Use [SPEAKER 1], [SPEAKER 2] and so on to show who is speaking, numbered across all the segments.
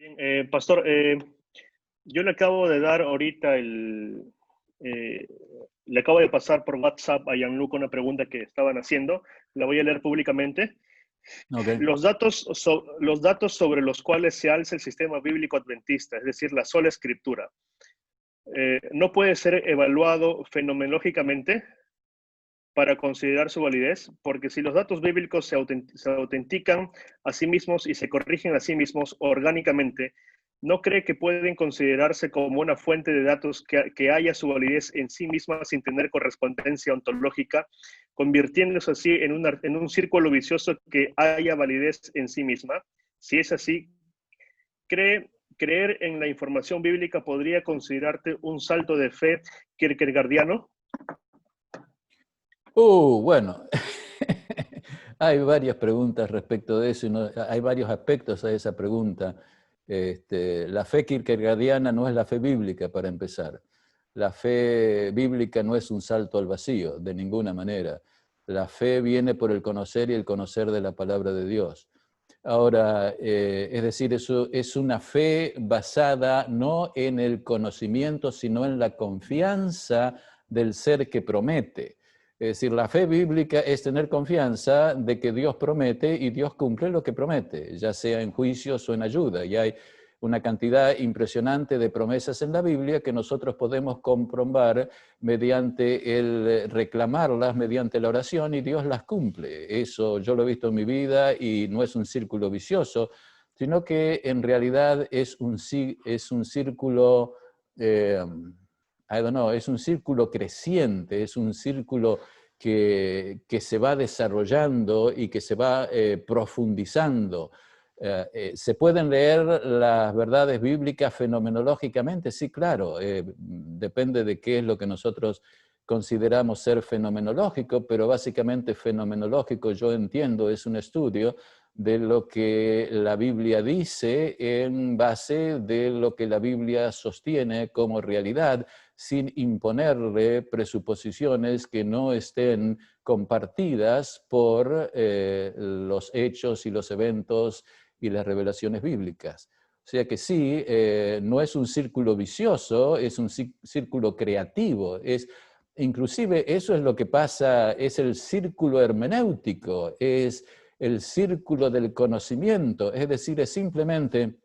[SPEAKER 1] Bien, Pastor, yo le acabo de dar ahorita le acabo de pasar por WhatsApp a Gianluca una pregunta que estaban haciendo. La voy a leer públicamente.
[SPEAKER 2] Ok.
[SPEAKER 1] Los datos sobre los cuales se alza el sistema bíblico adventista, es decir, la sola escritura, no puede ser evaluado fenomenológicamente para considerar su validez, porque si los datos bíblicos se autentican a sí mismos y se corrigen a sí mismos orgánicamente, ¿no cree que pueden considerarse como una fuente de datos que haya su validez en sí misma sin tener correspondencia ontológica, convirtiéndose así en un círculo vicioso que haya validez en sí misma? Si es así, ¿creer en la información bíblica podría considerarte un salto de fe kierkegaardiano?
[SPEAKER 2] Bueno, hay varias preguntas respecto de eso, y hay varios aspectos a esa pregunta. La fe kierkegaardiana no es la fe bíblica, para empezar. La fe bíblica no es un salto al vacío, de ninguna manera. La fe viene por el conocer y el conocer de la palabra de Dios. Ahora, es decir, eso es una fe basada no en el conocimiento, sino en la confianza del ser que promete. Es decir, la fe bíblica es tener confianza de que Dios promete y Dios cumple lo que promete, ya sea en juicios o en ayuda. Y hay una cantidad impresionante de promesas en la Biblia que nosotros podemos comprobar mediante el reclamarlas, mediante la oración, y Dios las cumple. Eso yo lo he visto en mi vida y no es un círculo vicioso, sino que en realidad es un círculo, I don't know, es un círculo creciente, es un círculo que se va desarrollando y que se va profundizando. ¿Se pueden leer las verdades bíblicas fenomenológicamente? Sí, claro, depende de qué es lo que nosotros consideramos ser fenomenológico, pero básicamente fenomenológico, yo entiendo, es un estudio de lo que la Biblia dice en base de lo que la Biblia sostiene como realidad, sin imponerle presuposiciones que no estén compartidas por los hechos y los eventos y las revelaciones bíblicas. O sea que sí, no es un círculo vicioso, es un círculo creativo. Inclusive eso es lo que pasa, es el círculo hermenéutico, es el círculo del conocimiento. Es decir, es simplemente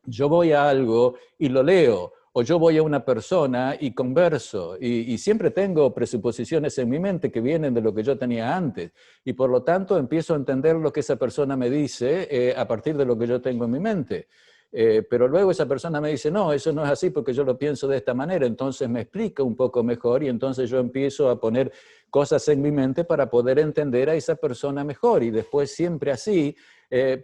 [SPEAKER 2] yo voy a algo y lo leo, o yo voy a una persona y converso, y siempre tengo presuposiciones en mi mente que vienen de lo que yo tenía antes, y por lo tanto empiezo a entender lo que esa persona me dice a partir de lo que yo tengo en mi mente. Pero luego esa persona me dice, no, eso no es así porque yo lo pienso de esta manera, entonces me explica un poco mejor y entonces yo empiezo a poner cosas en mi mente para poder entender a esa persona mejor, y después siempre así,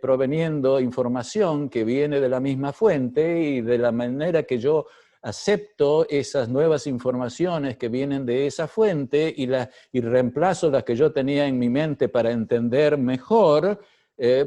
[SPEAKER 2] proveniendo información que viene de la misma fuente, y de la manera que yo acepto esas nuevas informaciones que vienen de esa fuente y reemplazo las que yo tenía en mi mente para entender mejor,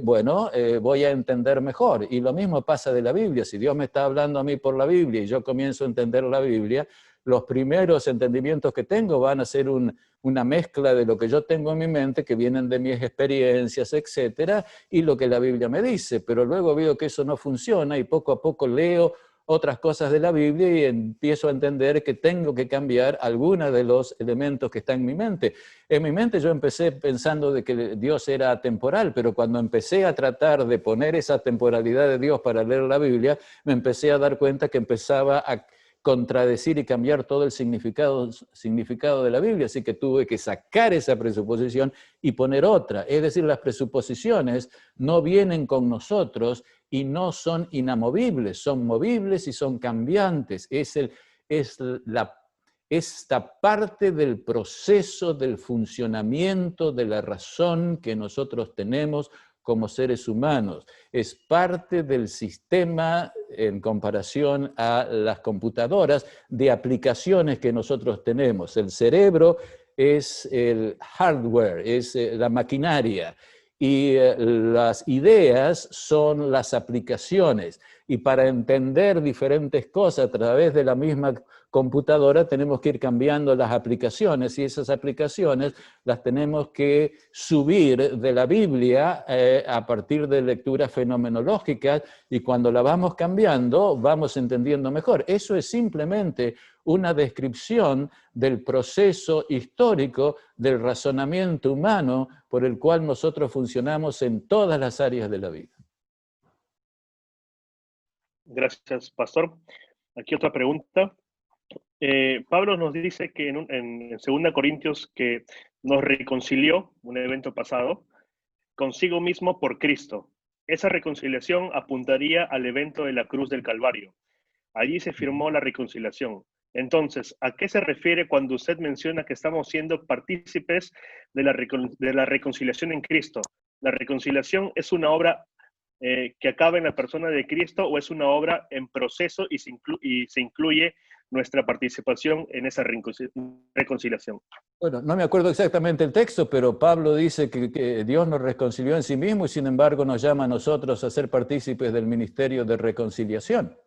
[SPEAKER 2] voy a entender mejor. Y lo mismo pasa de la Biblia. Si Dios me está hablando a mí por la Biblia y yo comienzo a entender la Biblia, los primeros entendimientos que tengo van a ser una mezcla de lo que yo tengo en mi mente, que vienen de mis experiencias, etcétera, y lo que la Biblia me dice. Pero luego veo que eso no funciona y poco a poco leo otras cosas de la Biblia y empiezo a entender que tengo que cambiar algunos de los elementos que están en mi mente. En mi mente yo empecé pensando de que Dios era atemporal, pero cuando empecé a tratar de poner esa temporalidad de Dios para leer la Biblia, me empecé a dar cuenta que empezaba a contradecir y cambiar todo el significado de la Biblia, así que tuve que sacar esa presuposición y poner otra. Es decir, las presuposiciones no vienen con nosotros y no son inamovibles, son movibles y son cambiantes. Esta parte del proceso del funcionamiento de la razón que nosotros tenemos como seres humanos. Es parte del sistema, en comparación a las computadoras, de aplicaciones que nosotros tenemos. El cerebro es el hardware, es la maquinaria, y las ideas son las aplicaciones. Y para entender diferentes cosas a través de la misma computadora tenemos que ir cambiando las aplicaciones y esas aplicaciones las tenemos que subir de la Biblia a partir de lecturas fenomenológicas y cuando la vamos cambiando vamos entendiendo mejor. Eso es simplemente una descripción del proceso histórico del razonamiento humano por el cual nosotros funcionamos en todas las áreas de la vida.
[SPEAKER 1] Gracias, pastor. Aquí otra pregunta. Pablo nos dice que en 2 Corintios que nos reconcilió, un evento pasado, consigo mismo por Cristo. Esa reconciliación apuntaría al evento de la cruz del Calvario. Allí se firmó la reconciliación. Entonces, ¿a qué se refiere cuando usted menciona que estamos siendo partícipes de la reconciliación en Cristo? ¿La reconciliación es una obra que acaba en la persona de Cristo o es una obra en proceso y se incluye nuestra participación en esa reconciliación?
[SPEAKER 2] Bueno, no me acuerdo exactamente el texto, pero Pablo dice que Dios nos reconcilió en sí mismo y sin embargo nos llama a nosotros a ser partícipes del ministerio de reconciliación.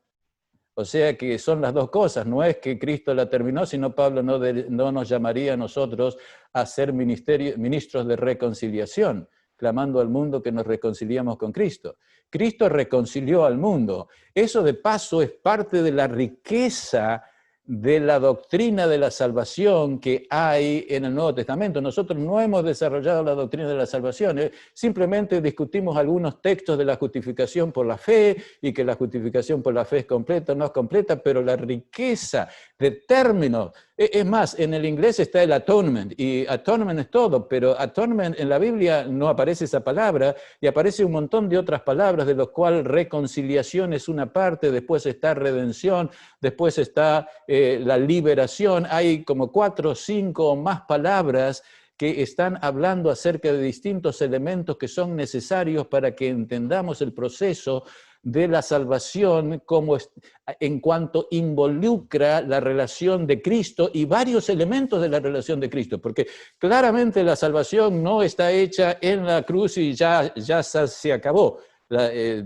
[SPEAKER 2] O sea que son las dos cosas, no es que Cristo la terminó, sino Pablo no nos llamaría a nosotros a ser ministros de reconciliación, clamando al mundo que nos reconciliamos con Cristo. Cristo reconcilió al mundo. Eso de paso es parte de la riqueza de la doctrina de la salvación que hay en el Nuevo Testamento. Nosotros no hemos desarrollado la doctrina de la salvación, simplemente discutimos algunos textos de la justificación por la fe y que la justificación por la fe es completa o no es completa, pero la riqueza de términos, es más, en el inglés está el atonement, y atonement es todo, pero atonement en la Biblia no aparece esa palabra, y aparece un montón de otras palabras, de los cuales reconciliación es una parte, después está redención, después está la liberación, hay como 4 o 5 o más palabras que están hablando acerca de distintos elementos que son necesarios para que entendamos el proceso de la salvación como en cuanto involucra la relación de Cristo y varios elementos de la relación de Cristo, porque claramente la salvación no está hecha en la cruz y ya se acabó.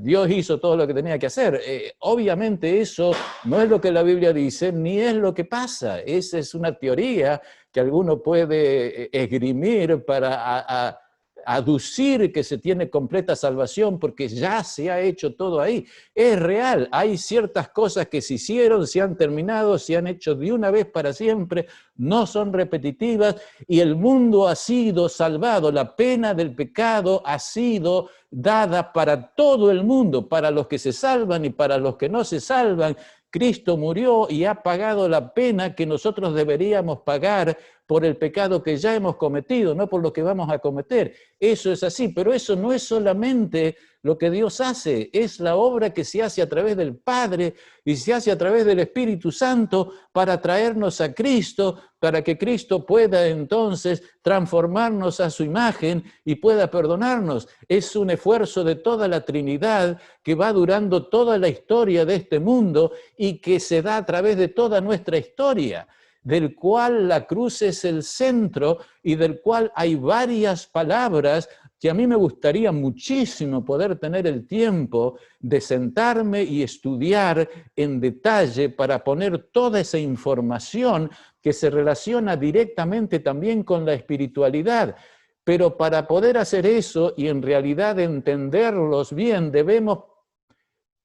[SPEAKER 2] Dios hizo todo lo que tenía que hacer. Obviamente eso no es lo que la Biblia dice, ni es lo que pasa. Esa es una teoría que alguno puede esgrimir para aducir que se tiene completa salvación porque ya se ha hecho todo ahí. Es real, hay ciertas cosas que se hicieron, se han terminado, se han hecho de una vez para siempre, no son repetitivas y el mundo ha sido salvado, la pena del pecado ha sido dada para todo el mundo, para los que se salvan y para los que no se salvan. Cristo murió y ha pagado la pena que nosotros deberíamos pagar por el pecado que ya hemos cometido, no por lo que vamos a cometer. Eso es así, pero eso no es solamente lo que Dios hace, es la obra que se hace a través del Padre y se hace a través del Espíritu Santo para traernos a Cristo, para que Cristo pueda entonces transformarnos a su imagen y pueda perdonarnos. Es un esfuerzo de toda la Trinidad que va durando toda la historia de este mundo y que se da a través de toda nuestra historia, del cual la cruz es el centro y del cual hay varias palabras que a mí me gustaría muchísimo poder tener el tiempo de sentarme y estudiar en detalle para poner toda esa información que se relaciona directamente también con la espiritualidad. Pero para poder hacer eso y en realidad entenderlos bien, debemos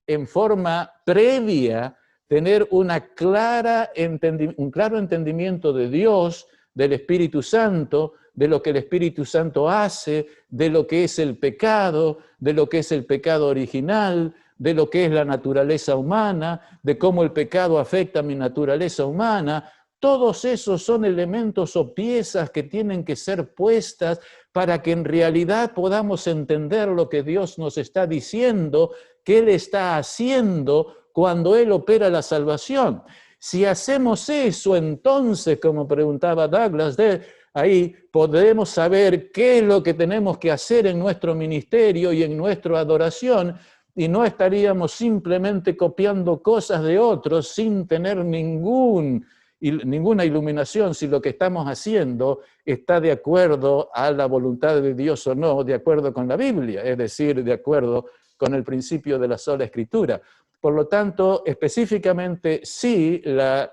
[SPEAKER 2] en forma previa tener un claro entendimiento de Dios, del Espíritu Santo, de lo que el Espíritu Santo hace, de lo que es el pecado, de lo que es el pecado original, de lo que es la naturaleza humana, de cómo el pecado afecta a mi naturaleza humana. Todos esos son elementos o piezas que tienen que ser puestas para que en realidad podamos entender lo que Dios nos está diciendo, que Él está haciendo cuando Él opera la salvación. Si hacemos eso, entonces, como preguntaba Douglas, ahí podemos saber qué es lo que tenemos que hacer en nuestro ministerio y en nuestra adoración, y no estaríamos simplemente copiando cosas de otros sin tener ninguna iluminación si lo que estamos haciendo está de acuerdo a la voluntad de Dios o no, de acuerdo con la Biblia, es decir, de acuerdo con el principio de la sola Escritura. Por lo tanto, específicamente, sí, la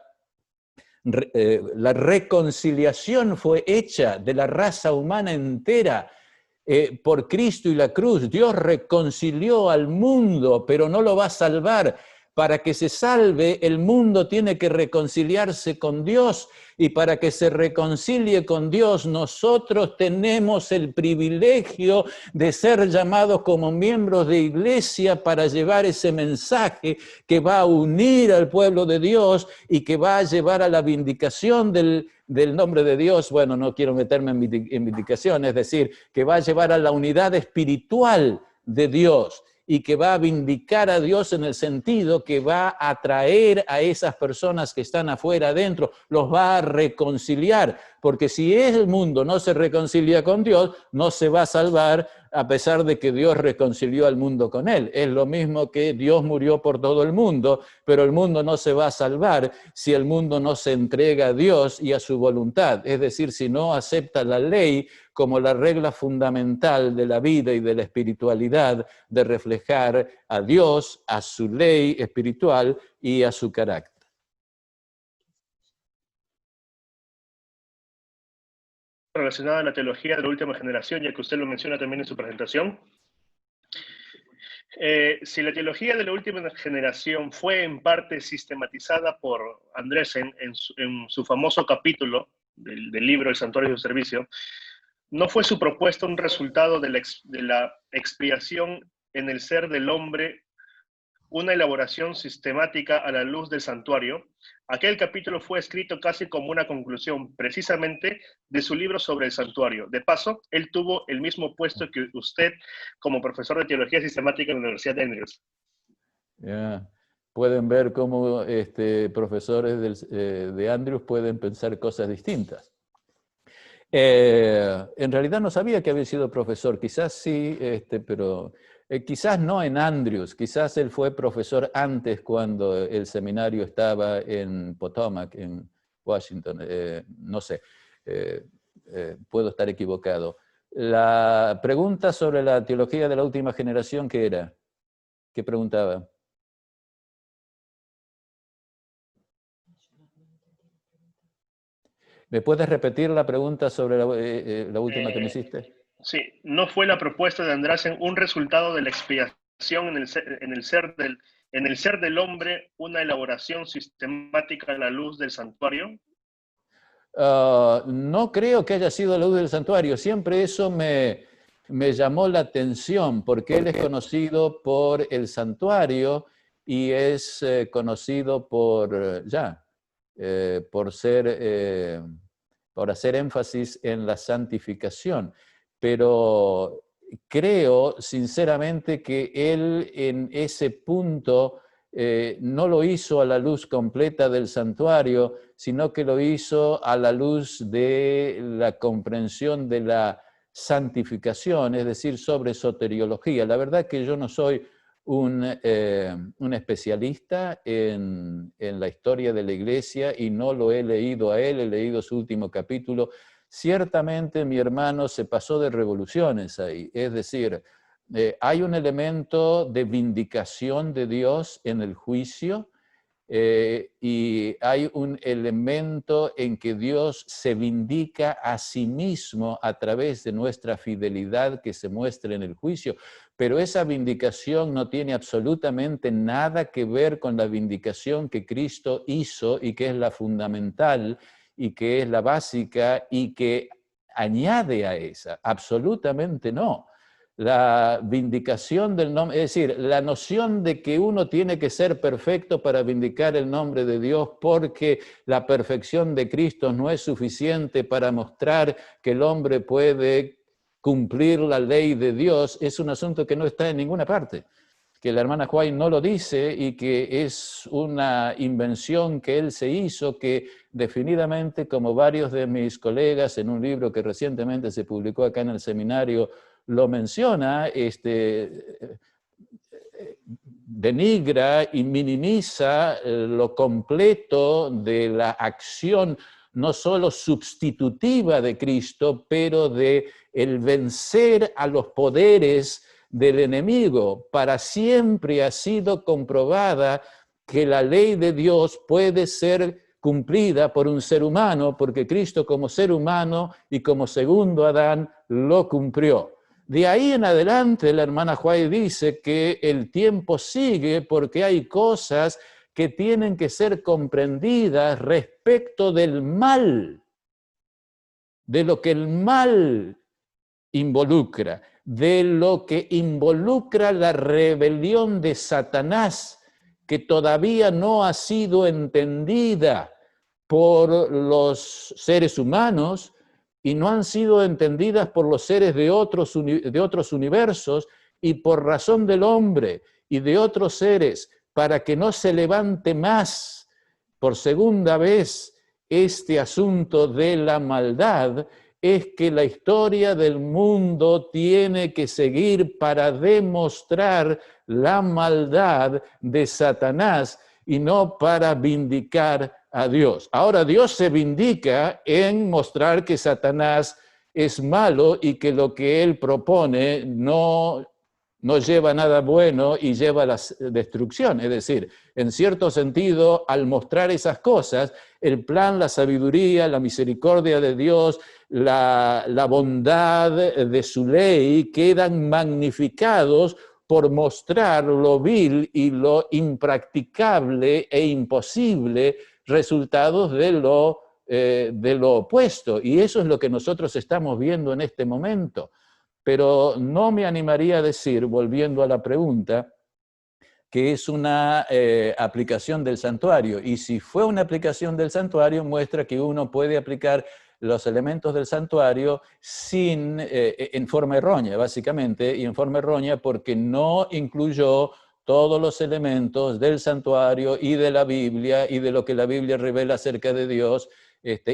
[SPEAKER 2] La reconciliación fue hecha de la raza humana entera por Cristo y la cruz. Dios reconcilió al mundo, pero no lo va a salvar. Para que se salve, el mundo tiene que reconciliarse con Dios, y para que se reconcilie con Dios, nosotros tenemos el privilegio de ser llamados como miembros de iglesia para llevar ese mensaje que va a unir al pueblo de Dios y que va a llevar a la vindicación del nombre de Dios. Bueno, no quiero meterme en vindicación, es decir, que va a llevar a la unidad espiritual de Dios, y que va a vindicar a Dios en el sentido que va a atraer a esas personas que están afuera adentro, los va a reconciliar, porque si el mundo no se reconcilia con Dios, no se va a salvar, a pesar de que Dios reconcilió al mundo con él. Es lo mismo que Dios murió por todo el mundo, pero el mundo no se va a salvar si el mundo no se entrega a Dios y a su voluntad, es decir, si no acepta la ley como la regla fundamental de la vida y de la espiritualidad, de reflejar a Dios, a su ley espiritual y a su carácter.
[SPEAKER 1] Relacionada a la teología de la última generación, ya que usted lo menciona también en su presentación. Si la teología de la última generación fue en parte sistematizada por Andresen en su famoso capítulo del libro El Santuario de su Servicio, ¿no fue su propuesta un resultado de la expiación en el ser del hombre, una elaboración sistemática a la luz del santuario? Aquel capítulo fue escrito casi como una conclusión, precisamente, de su libro sobre el santuario. De paso, él tuvo el mismo puesto que usted como profesor de teología sistemática en la Universidad de Andrews.
[SPEAKER 2] Pueden ver cómo profesores de Andrews pueden pensar cosas distintas. En realidad no sabía que había sido profesor, quizás sí, pero quizás no en Andrews, quizás él fue profesor antes cuando el seminario estaba en Potomac, en Washington, no sé, puedo estar equivocado. La pregunta sobre la teología de la última generación, ¿qué era? ¿Qué preguntaba? ¿Me puedes repetir la pregunta sobre la última que me hiciste?
[SPEAKER 1] Sí, ¿no fue la propuesta de Andresen un resultado de la expiación en el ser del hombre, una elaboración sistemática a la luz del santuario?
[SPEAKER 2] No creo que haya sido la luz del santuario. Siempre eso me llamó la atención, porque él es conocido por el santuario y es conocido por por hacer énfasis en la santificación. Pero creo sinceramente que él en ese punto no lo hizo a la luz completa del santuario, sino que lo hizo a la luz de la comprensión de la santificación, es decir, sobre soteriología. La verdad que yo no soy un especialista en la historia de la Iglesia y no lo he leído a él, he leído su último capítulo. Ciertamente mi hermano se pasó de revoluciones ahí, es decir, hay un elemento de vindicación de Dios en el juicio y hay un elemento en que Dios se vindica a sí mismo a través de nuestra fidelidad que se muestra en el juicio, pero esa vindicación no tiene absolutamente nada que ver con la vindicación que Cristo hizo y que es la fundamental y que es la básica y que añade a esa, absolutamente no. La vindicación del nombre, es decir, la noción de que uno tiene que ser perfecto para vindicar el nombre de Dios porque la perfección de Cristo no es suficiente para mostrar que el hombre puede cumplir la ley de Dios, es un asunto que no está en ninguna parte, que la hermana White no lo dice y que es una invención que él se hizo, que definidamente, como varios de mis colegas en un libro que recientemente se publicó acá en el seminario, lo menciona, denigra y minimiza lo completo de la acción no solo sustitutiva de Cristo, pero de el vencer a los poderes del enemigo. Para siempre ha sido comprobada que la ley de Dios puede ser cumplida por un ser humano, porque Cristo como ser humano y como segundo Adán lo cumplió. De ahí en adelante, la hermana White dice que el tiempo sigue porque hay cosas que tienen que ser comprendidas respecto del mal, de lo que el mal involucra, de lo que involucra la rebelión de Satanás, que todavía no ha sido entendida por los seres humanos y no han sido entendidas por los seres de otros universos, y por razón del hombre y de otros seres, para que no se levante más por segunda vez este asunto de la maldad, es que la historia del mundo tiene que seguir para demostrar la maldad de Satanás y no para vindicar a Dios. Ahora, Dios se vindica en mostrar que Satanás es malo y que lo que él propone no lleva nada bueno y lleva a la destrucción. Es decir, en cierto sentido, al mostrar esas cosas, el plan, la sabiduría, la misericordia de Dios, la bondad de su ley quedan magnificados por mostrar lo vil y lo impracticable e imposible resultados de lo opuesto. Y eso es lo que nosotros estamos viendo en este momento. Pero no me animaría a decir, volviendo a la pregunta, que es una aplicación del santuario. Y si fue una aplicación del santuario, muestra que uno puede aplicar los elementos del santuario en forma errónea, básicamente, y en forma errónea porque no incluyó todos los elementos del santuario y de la Biblia y de lo que la Biblia revela acerca de Dios,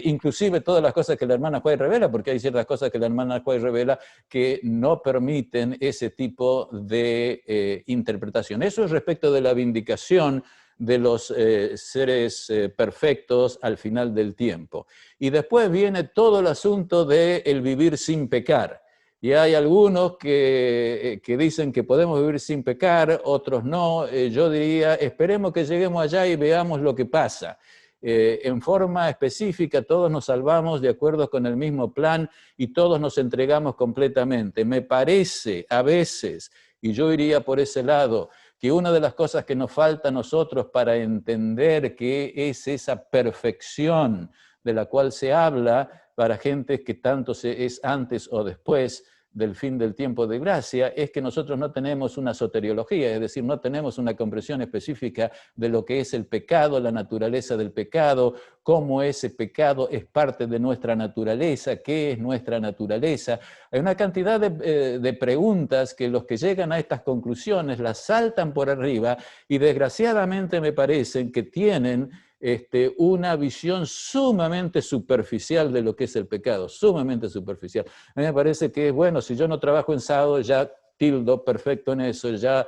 [SPEAKER 2] inclusive todas las cosas que la hermana White revela, porque hay ciertas cosas que la hermana White revela que no permiten ese tipo de interpretación. Eso es respecto de la vindicación de los seres perfectos al final del tiempo. Y después viene todo el asunto del vivir sin pecar. Y hay algunos que dicen que podemos vivir sin pecar, otros no. Yo diría, esperemos que lleguemos allá y veamos lo que pasa. En forma específica, todos nos salvamos de acuerdo con el mismo plan y todos nos entregamos completamente. Me parece a veces, y yo iría por ese lado, que una de las cosas que nos falta a nosotros para entender qué es esa perfección de la cual se habla para gente que tanto es antes o después del fin del tiempo de gracia, es que nosotros no tenemos una soteriología, es decir, no tenemos una comprensión específica de lo que es el pecado, la naturaleza del pecado, cómo ese pecado es parte de nuestra naturaleza, qué es nuestra naturaleza. Hay una cantidad de preguntas que los que llegan a estas conclusiones las saltan por arriba y desgraciadamente me parecen que tienen una visión sumamente superficial de lo que es el pecado, sumamente superficial. A mí me parece que, bueno, si yo no trabajo en sábado, ya tildo perfecto en eso, ya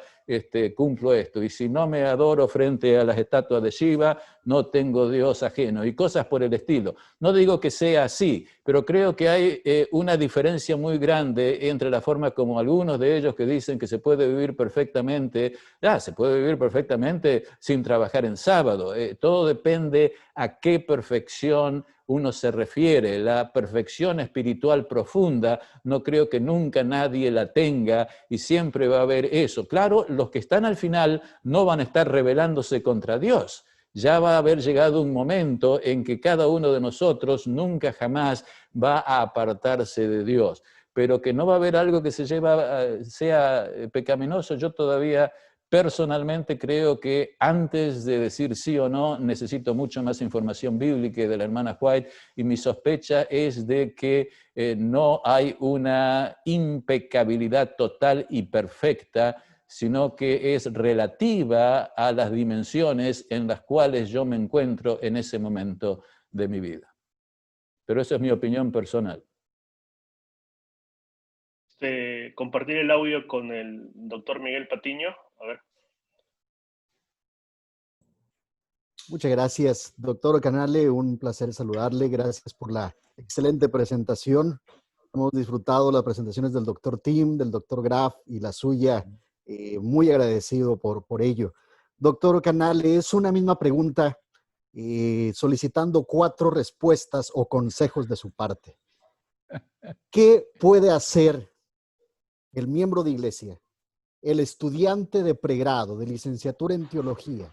[SPEAKER 2] cumplo esto, y si no me adoro frente a las estatuas de Shiva, no tengo Dios ajeno, y cosas por el estilo. No digo que sea así, pero creo que hay una diferencia muy grande entre la forma como algunos de ellos que dicen que se puede vivir perfectamente, se puede vivir perfectamente sin trabajar en sábado. Todo depende a qué perfección uno se refiere. La perfección espiritual profunda no creo que nunca nadie la tenga y siempre va a haber eso. Claro, los que están al final no van a estar rebelándose contra Dios. Ya va a haber llegado un momento en que cada uno de nosotros nunca jamás va a apartarse de Dios. Pero que no va a haber algo que sea pecaminoso, yo todavía personalmente creo que antes de decir sí o no, necesito mucho más información bíblica de la hermana White, y mi sospecha es de que no hay una impecabilidad total y perfecta, sino que es relativa a las dimensiones en las cuales yo me encuentro en ese momento de mi vida. Pero esa es mi opinión personal.
[SPEAKER 1] Compartir el audio con el doctor Miguel Patiño. A ver.
[SPEAKER 3] Muchas gracias, doctor Canale. Un placer saludarle. Gracias por la excelente presentación. Hemos disfrutado las presentaciones del doctor Tim, del doctor Graf y la suya. Muy agradecido por ello. Doctor Canale, es una misma pregunta solicitando 4 respuestas o consejos de su parte. ¿Qué puede hacer el miembro de iglesia, el estudiante de pregrado, de licenciatura en teología,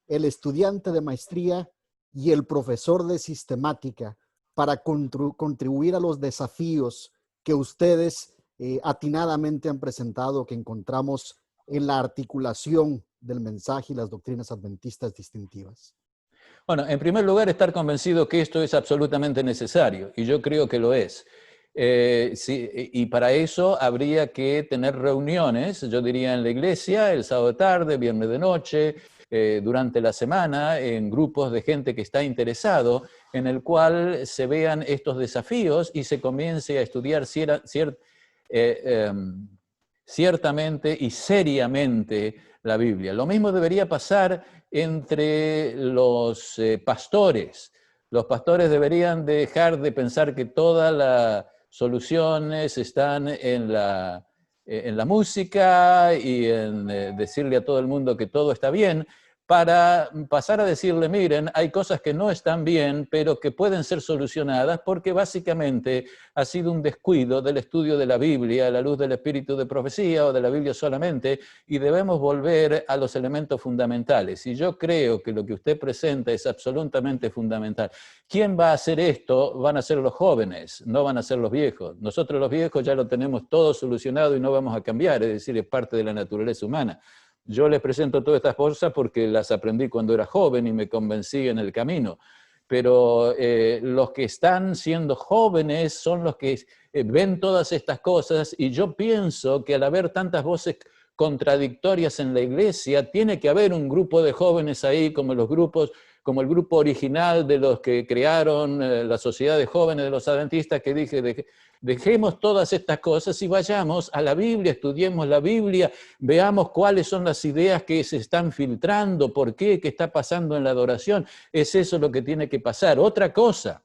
[SPEAKER 3] el estudiante de maestría y el profesor de sistemática para contribuir a los desafíos que ustedes atinadamente han presentado, que encontramos en la articulación del mensaje y las doctrinas adventistas distintivas?
[SPEAKER 2] Bueno, en primer lugar, estar convencido que esto es absolutamente necesario, y yo creo que lo es. Sí, y para eso habría que tener reuniones, yo diría en la iglesia, el sábado de tarde, viernes de noche, durante la semana, en grupos de gente que está interesado, en el cual se vean estos desafíos y se comience a estudiar ciertamente y seriamente la Biblia. Lo mismo debería pasar entre los pastores. Los pastores deberían dejar de pensar que todas las soluciones están en la música y en decirle a todo el mundo que todo está bien, para pasar a decirle, miren, hay cosas que no están bien, pero que pueden ser solucionadas porque básicamente ha sido un descuido del estudio de la Biblia a la luz del espíritu de profecía o de la Biblia solamente, y debemos volver a los elementos fundamentales. Y yo creo que lo que usted presenta es absolutamente fundamental. ¿Quién va a hacer esto? Van a ser los jóvenes, no van a ser los viejos. Nosotros los viejos ya lo tenemos todo solucionado y no vamos a cambiar, es decir, es parte de la naturaleza humana. Yo les presento todas estas cosas porque las aprendí cuando era joven y me convencí en el camino. Pero los que están siendo jóvenes son los que ven todas estas cosas, y yo pienso que al haber tantas voces contradictorias en la iglesia, tiene que haber un grupo de jóvenes ahí, como el grupo original de los que crearon la Sociedad de Jóvenes de los Adventistas, que dije, dejemos todas estas cosas y vayamos a la Biblia, estudiemos la Biblia, veamos cuáles son las ideas que se están filtrando, por qué está pasando en la adoración. Es eso lo que tiene que pasar. Otra cosa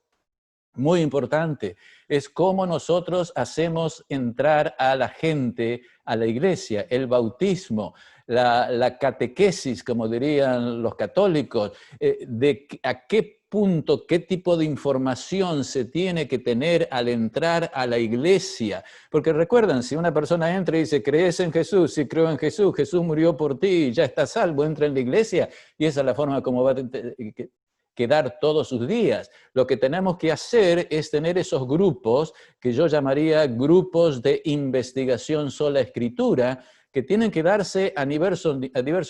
[SPEAKER 2] muy importante es cómo nosotros hacemos entrar a la gente a la iglesia, el bautismo, la catequesis, como dirían los católicos, de a qué punto, qué tipo de información se tiene que tener al entrar a la iglesia. Porque recuerdan, si una persona entra y dice, ¿crees en Jesús? Sí, creo en Jesús, Jesús murió por ti, ya está salvo, entra en la iglesia, y esa es la forma como va a quedar todos sus días. Lo que tenemos que hacer es tener esos grupos, que yo llamaría grupos de investigación sola escritura, que tienen que darse a diverso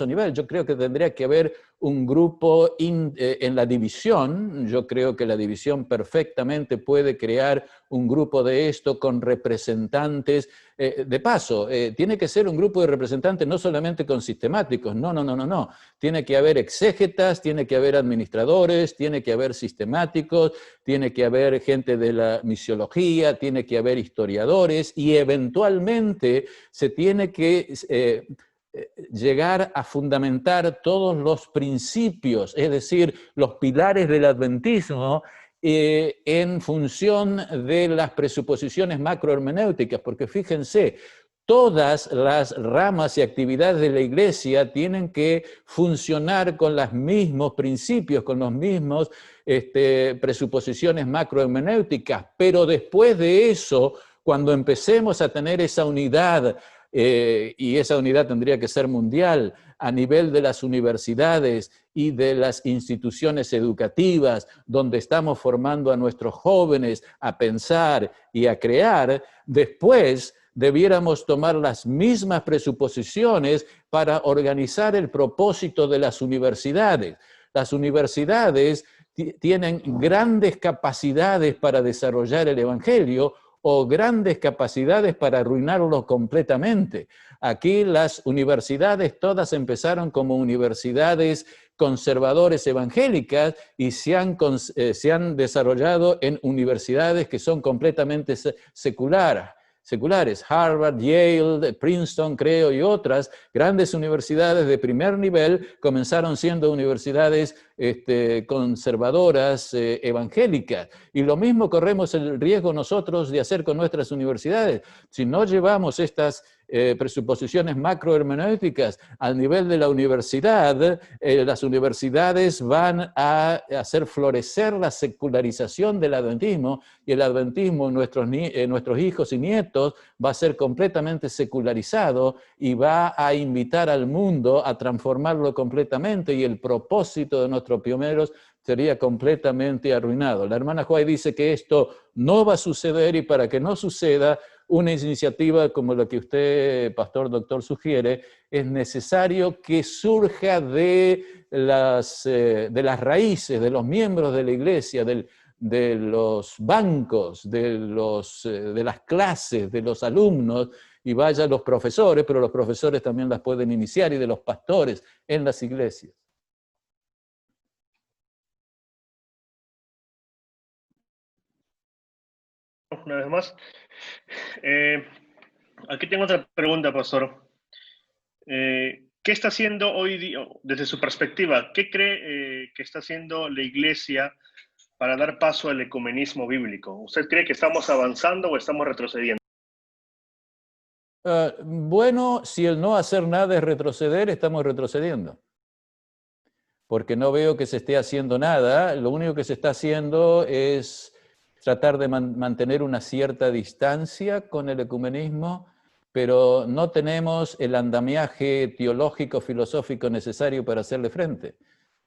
[SPEAKER 2] nivel. Yo creo que tendría que haber un grupo en la división. Yo creo que la división perfectamente puede crear un grupo de esto con representantes. De paso, tiene que ser un grupo de representantes no solamente con sistemáticos, no. Tiene que haber exégetas, tiene que haber administradores, tiene que haber sistemáticos, tiene que haber gente de la misiología, tiene que haber historiadores, y eventualmente se tiene que llegar a fundamentar todos los principios, es decir, los pilares del adventismo, en función de las presuposiciones macrohermenéuticas, porque fíjense, todas las ramas y actividades de la iglesia tienen que funcionar con los mismos principios, con los mismos presuposiciones macrohermenéuticas, pero después de eso, cuando empecemos a tener esa unidad, y esa unidad tendría que ser mundial, a nivel de las universidades y de las instituciones educativas, donde estamos formando a nuestros jóvenes a pensar y a crear, después debiéramos tomar las mismas presuposiciones para organizar el propósito de las universidades. Las universidades tienen grandes capacidades para desarrollar el evangelio, o grandes capacidades para arruinarlo completamente. Aquí las universidades todas empezaron como universidades conservadores evangélicas y se han desarrollado en universidades que son completamente seculares. Harvard, Yale, Princeton, creo, y otras grandes universidades de primer nivel comenzaron siendo universidades conservadoras, evangélicas. Y lo mismo corremos el riesgo nosotros de hacer con nuestras universidades. Si no llevamos estas presuposiciones macrohermenéuticas al nivel de la universidad, las universidades van a hacer florecer la secularización del adventismo, y el adventismo en nuestros hijos y nietos va a ser completamente secularizado y va a invitar al mundo a transformarlo completamente, y el propósito de nuestros pioneros sería completamente arruinado. La hermana White dice que esto no va a suceder, y para que no suceda, una iniciativa como la que usted, pastor, doctor, sugiere, es necesario que surja de las raíces, de los miembros de la iglesia, de los bancos, de las clases, de los alumnos, y vaya a los profesores, pero los profesores también las pueden iniciar, y de los pastores en las iglesias.
[SPEAKER 1] Una vez más. Aquí tengo otra pregunta, pastor. ¿Qué está haciendo hoy día, desde su perspectiva, qué cree que está haciendo la iglesia para dar paso al ecumenismo bíblico? ¿Usted cree que estamos avanzando o estamos retrocediendo?
[SPEAKER 2] Bueno, si el no hacer nada es retroceder, estamos retrocediendo. Porque no veo que se esté haciendo nada. Lo único que se está haciendo es tratar de mantener una cierta distancia con el ecumenismo, pero no tenemos el andamiaje teológico, filosófico necesario para hacerle frente.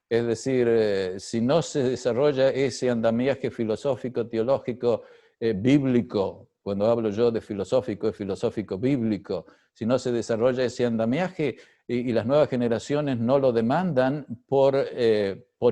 [SPEAKER 2] Es decir, si no se desarrolla ese andamiaje filosófico, teológico, bíblico, cuando hablo yo de filosófico, es filosófico bíblico, si no se desarrolla ese andamiaje y las nuevas generaciones no lo demandan por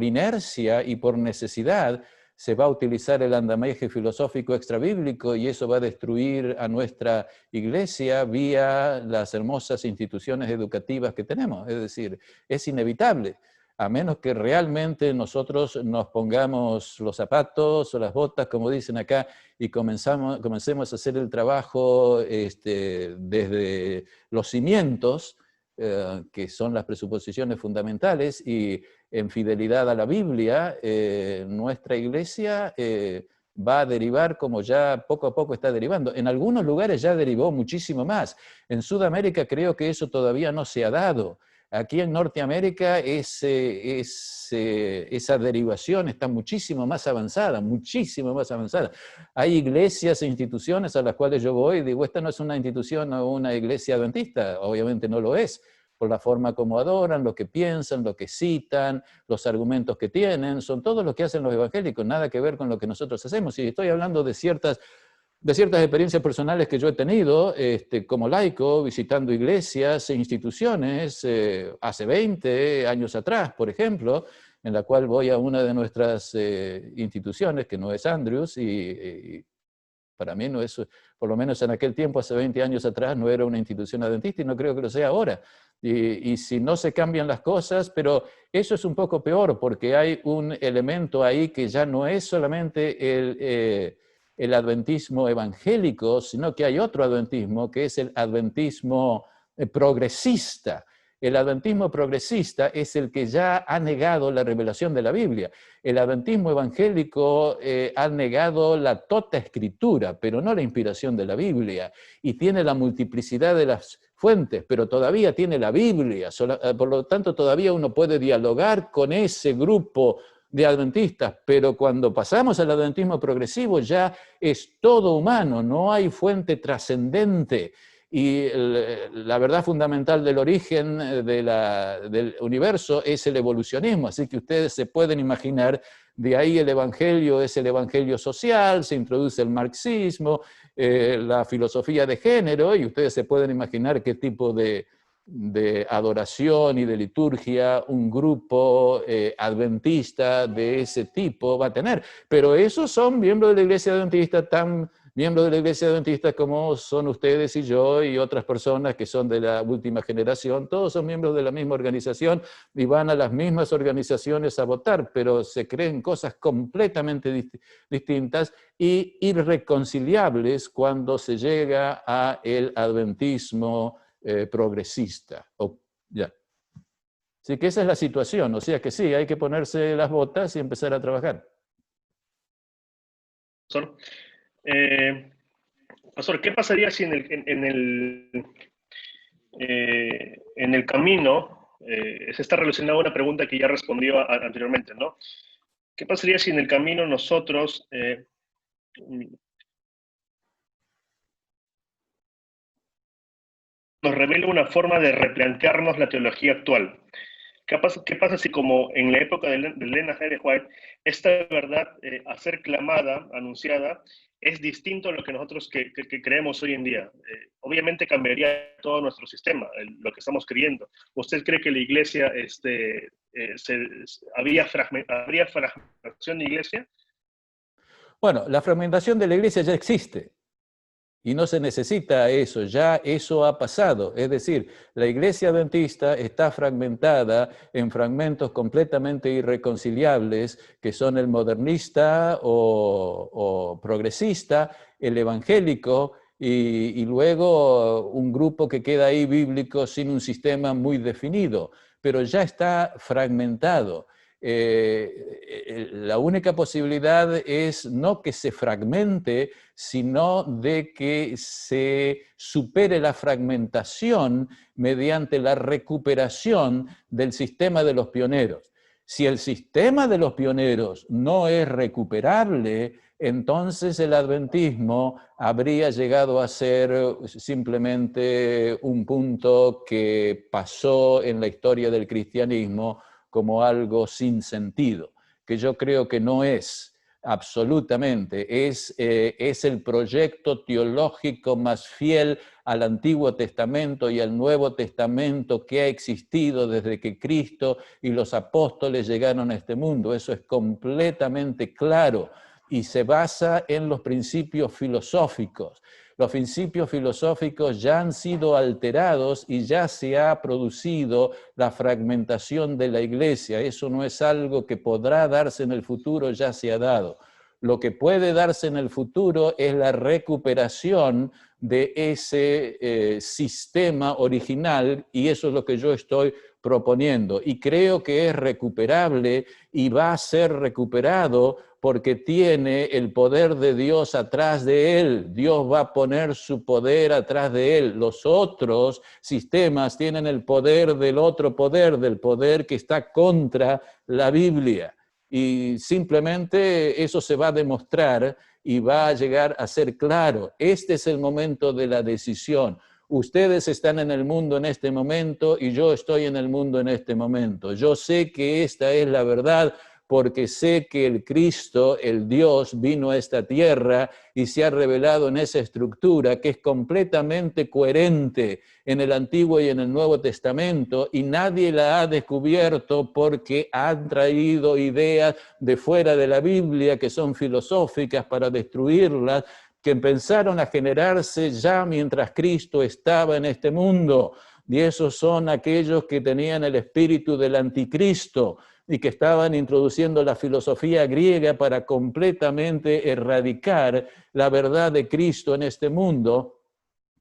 [SPEAKER 2] inercia y por necesidad, se va a utilizar el andamiaje filosófico extrabíblico, y eso va a destruir a nuestra iglesia vía las hermosas instituciones educativas que tenemos. Es decir, es inevitable, a menos que realmente nosotros nos pongamos los zapatos o las botas, como dicen acá, y comencemos a hacer el trabajo desde los cimientos, que son las presuposiciones fundamentales, y en fidelidad a la Biblia, nuestra iglesia va a derivar como ya poco a poco está derivando. En algunos lugares ya derivó muchísimo más. En Sudamérica creo que eso todavía no se ha dado. Aquí en Norteamérica esa derivación está muchísimo más avanzada, muchísimo más avanzada. Hay iglesias e instituciones a las cuales yo voy y digo, esta no es una institución o una iglesia adventista, obviamente no lo es, por la forma como adoran, lo que piensan, lo que citan, los argumentos que tienen, son todo lo que hacen los evangélicos, nada que ver con lo que nosotros hacemos. Y estoy hablando de ciertas experiencias personales que yo he tenido como laico, visitando iglesias e instituciones hace 20 años atrás, por ejemplo, en la cual voy a una de nuestras instituciones, que no es Andrews, y para mí no es, por lo menos en aquel tiempo, hace 20 años atrás, no era una institución adventista, y no creo que lo sea ahora. Y si no se cambian las cosas, pero eso es un poco peor, porque hay un elemento ahí que ya no es solamente el adventismo evangélico, sino que hay otro adventismo, que es el adventismo progresista. El adventismo progresista es el que ya ha negado la revelación de la Biblia. El adventismo evangélico ha negado la tota escritura, pero no la inspiración de la Biblia, y tiene la multiplicidad de las fuentes, pero todavía tiene la Biblia. Por lo tanto, todavía uno puede dialogar con ese grupo de adventistas, pero cuando pasamos al adventismo progresivo ya es todo humano, no hay fuente trascendente. Y la verdad fundamental del origen del universo es el evolucionismo, así que ustedes se pueden imaginar, de ahí el evangelio es el evangelio social, se introduce el marxismo, la filosofía de género, y ustedes se pueden imaginar qué tipo de adoración y de liturgia un grupo adventista de ese tipo va a tener. Pero esos son miembros de la iglesia adventista, tan miembros de la iglesia adventista como son ustedes y yo y otras personas que son de la última generación. Todos son miembros de la misma organización y van a las mismas organizaciones a votar, pero se creen cosas completamente distintas e irreconciliables cuando se llega a el adventismo progresista. Así que esa es la situación, o sea que sí, hay que ponerse las botas y empezar a trabajar.
[SPEAKER 1] Pastor, ¿qué pasaría si en en el camino, se está relacionada a una pregunta que ya respondió anteriormente, ¿no? ¿Qué pasaría si en el camino nosotros nos revela una forma de replantearnos la teología actual? ¿Qué pasa si, como en la época de Elena G. White, esta verdad a ser clamada, anunciada, es distinto a lo que nosotros creemos hoy en día? Obviamente cambiaría todo nuestro sistema, lo que estamos creyendo. ¿Usted cree que la iglesia, habría fragmentación de iglesia?
[SPEAKER 2] Bueno, la fragmentación de la iglesia ya existe. Y no se necesita eso, ya eso ha pasado. Es decir, la iglesia adventista está fragmentada en fragmentos completamente irreconciliables, que son el modernista o progresista, el evangélico, y luego un grupo que queda ahí bíblico sin un sistema muy definido, pero ya está fragmentado. La única posibilidad es no que se fragmente, sino de que se supere la fragmentación mediante la recuperación del sistema de los pioneros. Si el sistema de los pioneros no es recuperable, entonces el adventismo habría llegado a ser simplemente un punto que pasó en la historia del cristianismo como algo sin sentido, que yo creo que no es absolutamente, es el proyecto teológico más fiel al Antiguo Testamento y al Nuevo Testamento que ha existido desde que Cristo y los apóstoles llegaron a este mundo. Eso es completamente claro y se basa en los principios filosóficos. Los principios filosóficos ya han sido alterados y ya se ha producido la fragmentación de la iglesia. Eso no es algo que podrá darse en el futuro, ya se ha dado. Lo que puede darse en el futuro es la recuperación de ese sistema original, y eso es lo que yo estoy proponiendo. Y creo que es recuperable y va a ser recuperado porque tiene el poder de Dios atrás de él. Dios va a poner su poder atrás de él. Los otros sistemas tienen el poder del otro poder, del poder que está contra la Biblia. Y simplemente eso se va a demostrar y va a llegar a ser claro. Este es el momento de la decisión. Ustedes están en el mundo en este momento y yo estoy en el mundo en este momento. Yo sé que esta es la verdad, porque sé que el Cristo, el Dios, vino a esta tierra y se ha revelado en esa estructura que es completamente coherente en el Antiguo y en el Nuevo Testamento, y nadie la ha descubierto porque han traído ideas de fuera de la Biblia que son filosóficas para destruirlas, que pensaron a generarse ya mientras Cristo estaba en este mundo. Y esos son aquellos que tenían el espíritu del anticristo y que estaban introduciendo la filosofía griega para completamente erradicar la verdad de Cristo en este mundo.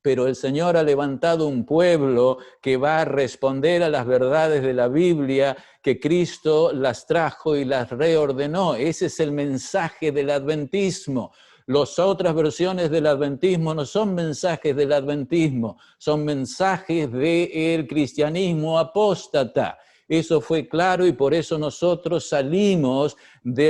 [SPEAKER 2] Pero el Señor ha levantado un pueblo que va a responder a las verdades de la Biblia, que Cristo las trajo y las reordenó. Ese es el mensaje del adventismo. Las otras versiones del adventismo no son mensajes del adventismo, son mensajes del cristianismo apóstata. Eso fue claro y por eso nosotros salimos de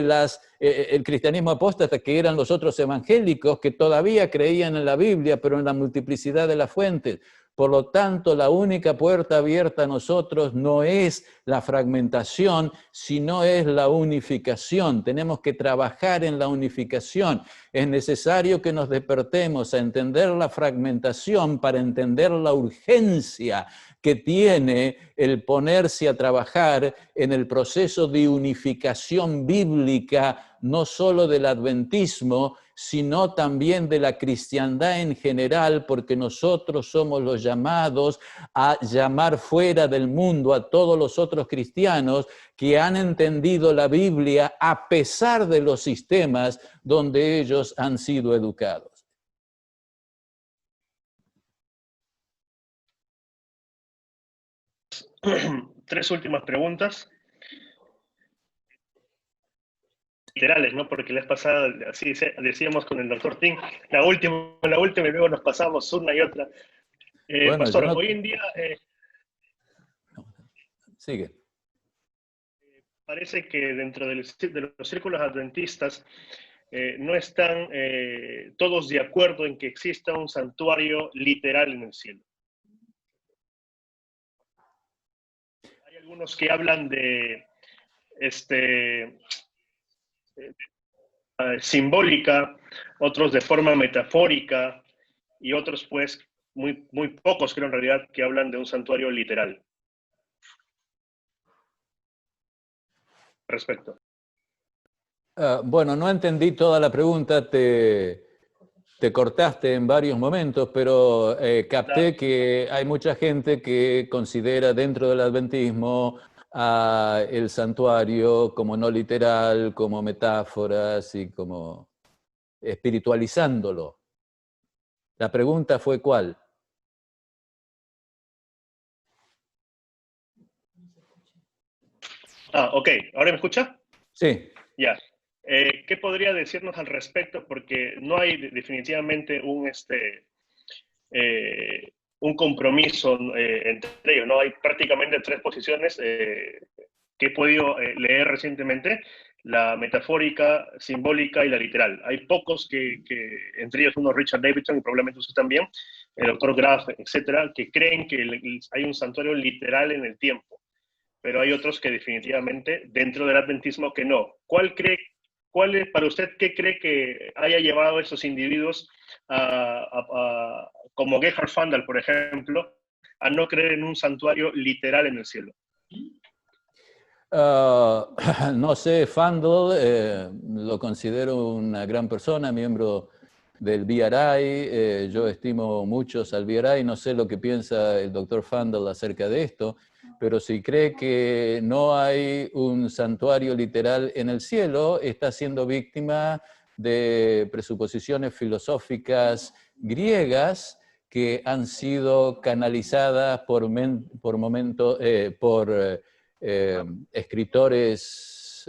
[SPEAKER 2] el cristianismo apóstata, que eran los otros evangélicos que todavía creían en la Biblia, pero en la multiplicidad de las fuentes. Por lo tanto, la única puerta abierta a nosotros no es la fragmentación, sino es la unificación. Tenemos que trabajar en la unificación. Es necesario que nos despertemos a entender la fragmentación para entender la urgencia que tiene el ponerse a trabajar en el proceso de unificación bíblica, no solo del adventismo, sino también de la cristiandad en general, porque nosotros somos los llamados a llamar fuera del mundo a todos los otros cristianos que han entendido la Biblia a pesar de los sistemas donde ellos han sido educados.
[SPEAKER 1] Tres últimas preguntas. Literales, ¿no? Porque la vez pasada, así decíamos con el doctor Tim, la última y luego nos pasamos una y otra.
[SPEAKER 2] Bueno,
[SPEAKER 1] Pastor,
[SPEAKER 2] no...
[SPEAKER 1] hoy en día
[SPEAKER 2] Sigue.
[SPEAKER 1] parece que dentro de los círculos adventistas no están todos de acuerdo en que exista un santuario literal en el cielo. Hay algunos que hablan de simbólica, otros de forma metafórica y otros pues muy pocos creo en realidad que hablan de un santuario literal. Respecto.
[SPEAKER 2] Bueno, no entendí toda la pregunta, te cortaste en varios momentos, pero capté que hay mucha gente que considera dentro del adventismo el santuario como no literal, como metáforas y como espiritualizándolo. La pregunta fue ¿cuál?
[SPEAKER 1] Ok. ¿Ahora me escucha?
[SPEAKER 2] Sí.
[SPEAKER 1] Ya. ¿Qué podría decirnos al respecto? Porque no hay definitivamente un compromiso entre ellos, ¿no? Hay prácticamente tres posiciones que he podido leer recientemente, la metafórica, simbólica y la literal. Hay pocos entre ellos uno Richard Davidson y probablemente usted también, el doctor Graf, etcétera, que creen que hay un santuario literal en el tiempo, pero hay otros que definitivamente dentro del adventismo que no. Para usted, qué cree que haya llevado a esos individuos como Gerhard Vandal, por ejemplo, a no creer en un santuario literal en el cielo?
[SPEAKER 2] No sé, Vandal lo considero una gran persona, miembro del BRI, yo estimo muchos al BRI, no sé lo que piensa el doctor Vandal acerca de esto, pero si cree que no hay un santuario literal en el cielo, está siendo víctima de presuposiciones filosóficas griegas que han sido canalizadas por escritores,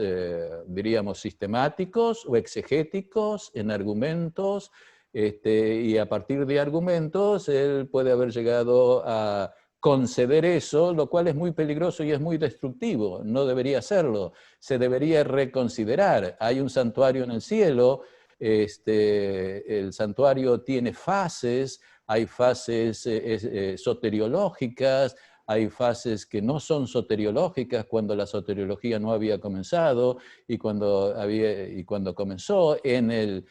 [SPEAKER 2] diríamos, sistemáticos o exegéticos en argumentos, y a partir de argumentos él puede haber llegado a conceder eso, lo cual es muy peligroso y es muy destructivo, no debería hacerlo, se debería reconsiderar. Hay un santuario en el cielo, el santuario tiene fases, hay fases soteriológicas, hay fases que no son soteriológicas cuando la soteriología no había comenzado y cuando comenzó en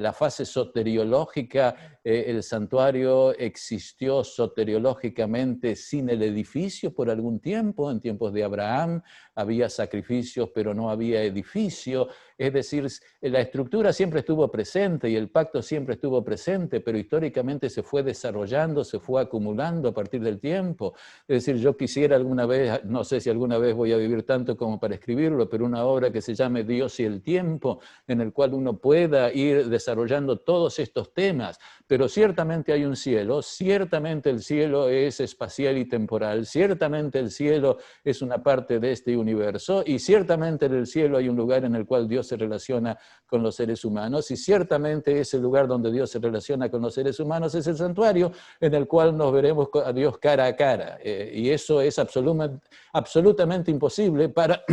[SPEAKER 2] la fase soteriológica, el santuario existió soteriológicamente sin el edificio por algún tiempo. En tiempos de Abraham había sacrificios pero no había edificio. Es decir, la estructura siempre estuvo presente y el pacto siempre estuvo presente, pero históricamente se fue desarrollando, se fue acumulando a partir del tiempo. Es decir, yo quisiera alguna vez, no sé si alguna vez voy a vivir tanto como para escribirlo, pero una obra que se llame Dios y el tiempo, en el cual uno pueda ir desarrollando todos estos temas. Pero ciertamente hay un cielo, ciertamente el cielo es espacial y temporal, ciertamente el cielo es una parte de este universo y ciertamente en el cielo hay un lugar en el cual Dios se relaciona con los seres humanos y ciertamente ese lugar donde Dios se relaciona con los seres humanos es el santuario en el cual nos veremos a Dios cara a cara. Y eso es absolutamente imposible para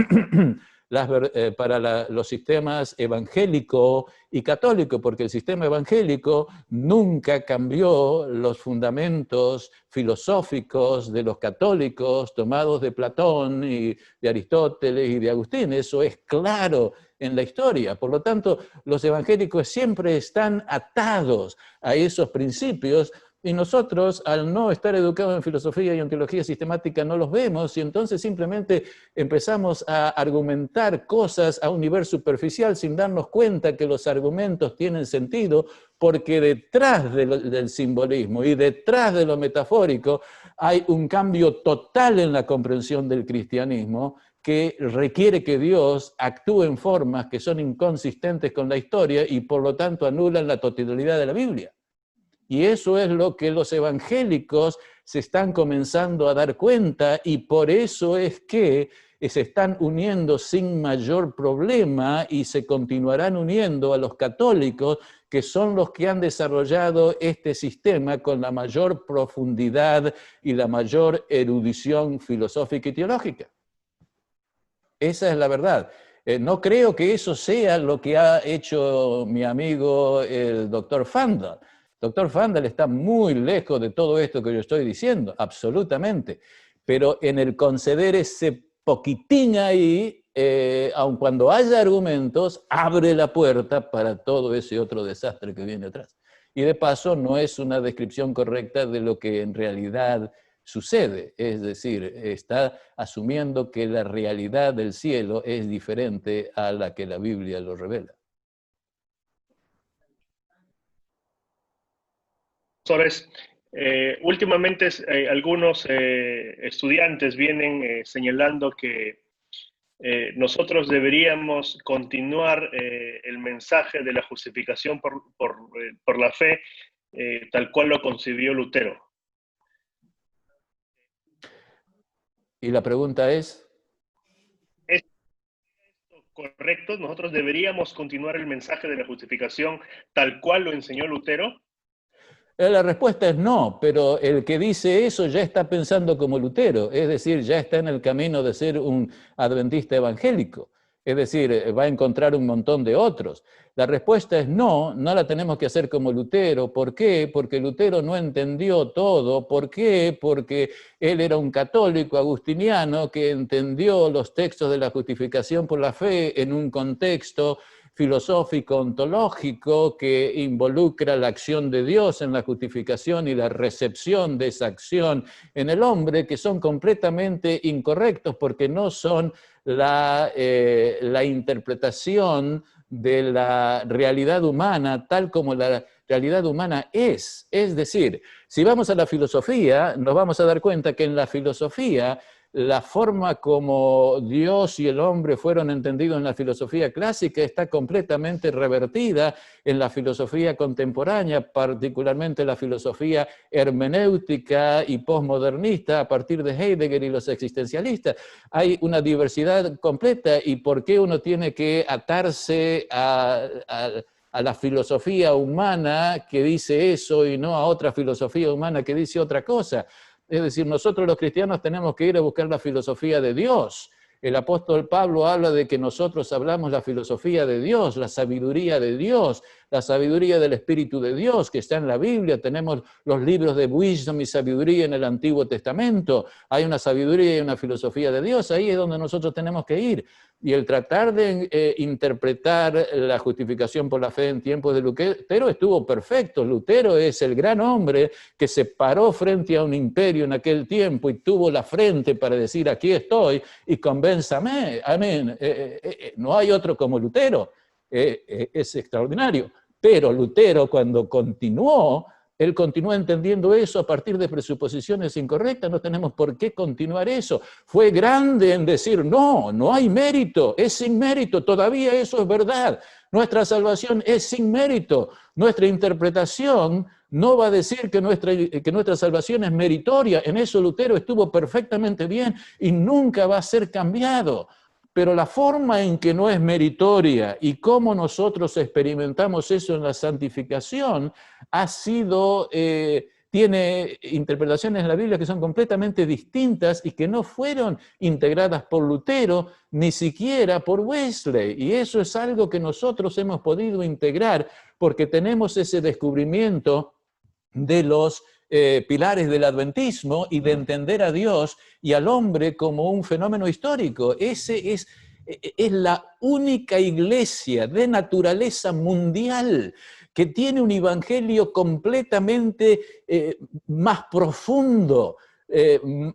[SPEAKER 2] los sistemas evangélico y católico, porque el sistema evangélico nunca cambió los fundamentos filosóficos de los católicos tomados de Platón y de Aristóteles y de Agustín. Eso es claro en la historia. Por lo tanto, los evangélicos siempre están atados a esos principios. Y nosotros, al no estar educados en filosofía y en teología sistemática, no los vemos y entonces simplemente empezamos a argumentar cosas a un nivel superficial sin darnos cuenta que los argumentos tienen sentido, porque detrás del simbolismo y detrás de lo metafórico hay un cambio total en la comprensión del cristianismo que requiere que Dios actúe en formas que son inconsistentes con la historia y por lo tanto anulan la totalidad de la Biblia. Y eso es lo que los evangélicos se están comenzando a dar cuenta y por eso es que se están uniendo sin mayor problema y se continuarán uniendo a los católicos, que son los que han desarrollado este sistema con la mayor profundidad y la mayor erudición filosófica y teológica. Esa es la verdad. No creo que eso sea lo que ha hecho mi amigo el doctor Fandel. El doctor Fandel está muy lejos de todo esto que yo estoy diciendo, absolutamente. Pero en el conceder ese poquitín ahí, aun cuando haya argumentos, abre la puerta para todo ese otro desastre que viene atrás. Y de paso no es una descripción correcta de lo que en realidad sucede, es decir, está asumiendo que la realidad del cielo es diferente a la que la Biblia lo revela.
[SPEAKER 1] Profesores, últimamente algunos estudiantes vienen señalando que nosotros deberíamos continuar el mensaje de la justificación por la fe tal cual lo concibió Lutero.
[SPEAKER 2] Y la pregunta es...
[SPEAKER 1] ¿Es correcto? ¿Nosotros deberíamos continuar el mensaje de la justificación tal cual lo enseñó Lutero?
[SPEAKER 2] La respuesta es no, pero el que dice eso ya está pensando como Lutero, es decir, ya está en el camino de ser un adventista evangélico, es decir, va a encontrar un montón de otros. La respuesta es no, no la tenemos que hacer como Lutero. ¿Por qué? Porque Lutero no entendió todo. ¿Por qué? Porque él era un católico agustiniano que entendió los textos de la justificación por la fe en un contexto filosófico ontológico que involucra la acción de Dios en la justificación y la recepción de esa acción en el hombre, que son completamente incorrectos porque no son la interpretación de la realidad humana tal como la realidad humana es. Es decir, si vamos a la filosofía, nos vamos a dar cuenta que en la filosofía la forma como Dios y el hombre fueron entendidos en la filosofía clásica está completamente revertida en la filosofía contemporánea, particularmente la filosofía hermenéutica y posmodernista a partir de Heidegger y los existencialistas. Hay una diversidad completa, y ¿por qué uno tiene que atarse a la filosofía humana que dice eso y no a otra filosofía humana que dice otra cosa? Es decir, nosotros los cristianos tenemos que ir a buscar la filosofía de Dios. El apóstol Pablo habla de que nosotros hablamos la filosofía de Dios, la sabiduría de Dios, la sabiduría del Espíritu de Dios que está en la Biblia. Tenemos los libros de Wisdom y sabiduría en el Antiguo Testamento. Hay una sabiduría y una filosofía de Dios. Ahí es donde nosotros tenemos que ir. Y el tratar de interpretar la justificación por la fe en tiempos de Lutero estuvo perfecto. Lutero es el gran hombre que se paró frente a un imperio en aquel tiempo y tuvo la frente para decir: aquí estoy y convénzame. Amén. No hay otro como Lutero. Es extraordinario. Pero Lutero, cuando continuó, él continuó entendiendo eso a partir de presuposiciones incorrectas. No tenemos por qué continuar eso. Fue grande en decir: no, no hay mérito, es sin mérito. Todavía eso es verdad. Nuestra salvación es sin mérito. Nuestra interpretación no va a decir que nuestra salvación es meritoria. En eso Lutero estuvo perfectamente bien y nunca va a ser cambiado. Pero la forma en que no es meritoria y cómo nosotros experimentamos eso en la santificación ha sido, tiene interpretaciones en la Biblia que son completamente distintas y que no fueron integradas por Lutero ni siquiera por Wesley. Y eso es algo que nosotros hemos podido integrar porque tenemos ese descubrimiento de los pilares del adventismo y de entender a Dios y al hombre como un fenómeno histórico. Ese es la única iglesia de naturaleza mundial que tiene un evangelio completamente más profundo,